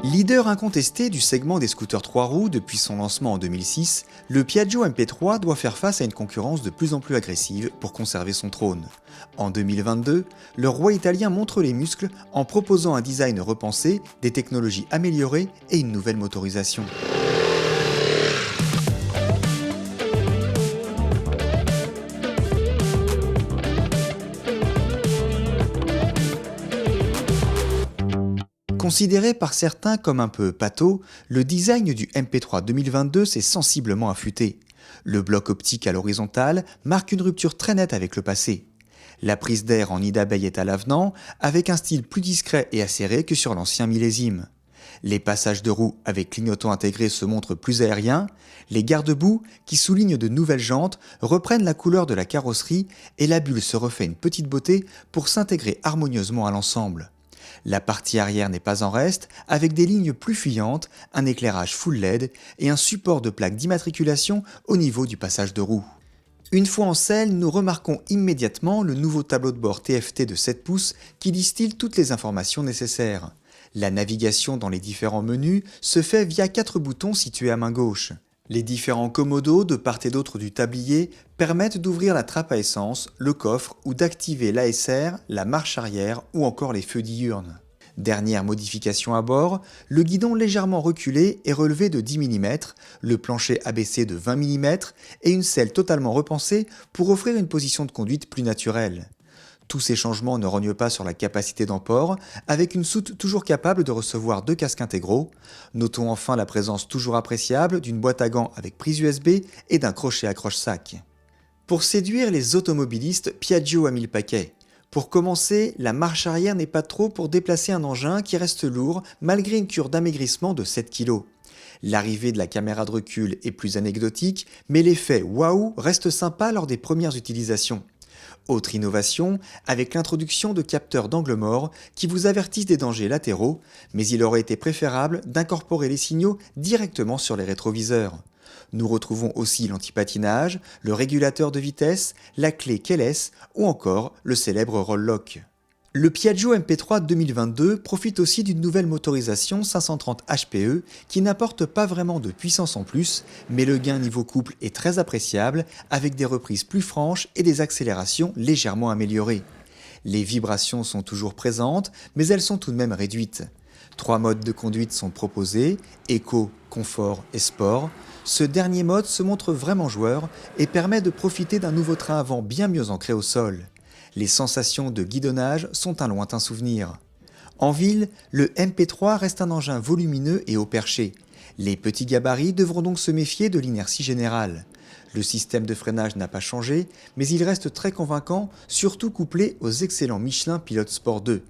Leader incontesté du segment des scooters 3 roues depuis son lancement en 2006, le Piaggio MP3 doit faire face à une concurrence de plus en plus agressive pour conserver son trône. En 2022, le roi italien montre les muscles en proposant un design repensé, des technologies améliorées et une nouvelle motorisation. Considéré par certains comme un peu pâteau, le design du MP3 2022 s'est sensiblement affûté. Le bloc optique à l'horizontale marque une rupture très nette avec le passé. La prise d'air en nid d'abeille est à l'avenant, avec un style plus discret et acéré que sur l'ancien millésime. Les passages de roues avec clignotant intégré se montrent plus aériens, les garde-boue, qui soulignent de nouvelles jantes, reprennent la couleur de la carrosserie et la bulle se refait une petite beauté pour s'intégrer harmonieusement à l'ensemble. La partie arrière n'est pas en reste, avec des lignes plus fuyantes, un éclairage full LED et un support de plaque d'immatriculation au niveau du passage de roue. Une fois en selle, nous remarquons immédiatement le nouveau tableau de bord TFT de 7 pouces qui distille toutes les informations nécessaires. La navigation dans les différents menus se fait via 4 boutons situés à main gauche. Les différents commodos de part et d'autre du tablier permettent d'ouvrir la trappe à essence, le coffre ou d'activer l'ASR, la marche arrière ou encore les feux diurnes. Dernière modification à bord, le guidon légèrement reculé est relevé de 10 mm, le plancher abaissé de 20 mm et une selle totalement repensée pour offrir une position de conduite plus naturelle. Tous ces changements ne rognent pas sur la capacité d'emport, avec une soute toujours capable de recevoir 2 casques intégraux. Notons enfin la présence toujours appréciable d'une boîte à gants avec prise USB et d'un crochet accroche-sac. Pour séduire les automobilistes, Piaggio a mis le paquet. Pour commencer, la marche arrière n'est pas trop pour déplacer un engin qui reste lourd malgré une cure d'amaigrissement de 7 kg. L'arrivée de la caméra de recul est plus anecdotique, mais l'effet waouh reste sympa lors des premières utilisations. Autre innovation, avec l'introduction de capteurs d'angle mort qui vous avertissent des dangers latéraux, mais il aurait été préférable d'incorporer les signaux directement sur les rétroviseurs. Nous retrouvons aussi l'antipatinage, le régulateur de vitesse, la clé keyless ou encore le célèbre roll lock. Le Piaggio MP3 2022 profite aussi d'une nouvelle motorisation 530 HPE qui n'apporte pas vraiment de puissance en plus, mais le gain niveau couple est très appréciable avec des reprises plus franches et des accélérations légèrement améliorées. Les vibrations sont toujours présentes, mais elles sont tout de même réduites. 3 modes de conduite sont proposés, Eco, Confort et Sport. Ce dernier mode se montre vraiment joueur et permet de profiter d'un nouveau train avant bien mieux ancré au sol. Les sensations de guidonnage sont un lointain souvenir. En ville, le MP3 reste un engin volumineux et haut perché. Les petits gabarits devront donc se méfier de l'inertie générale. Le système de freinage n'a pas changé, mais il reste très convaincant, surtout couplé aux excellents Michelin Pilot Sport 2.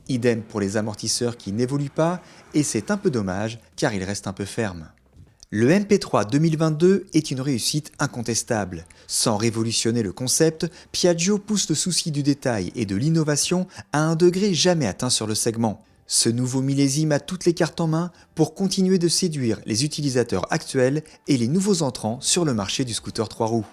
Idem pour les amortisseurs qui n'évoluent pas, et c'est un peu dommage car ils restent un peu fermes. Le MP3 2022 est une réussite incontestable. Sans révolutionner le concept, Piaggio pousse le souci du détail et de l'innovation à un degré jamais atteint sur le segment. Ce nouveau millésime a toutes les cartes en main pour continuer de séduire les utilisateurs actuels et les nouveaux entrants sur le marché du scooter 3 roues.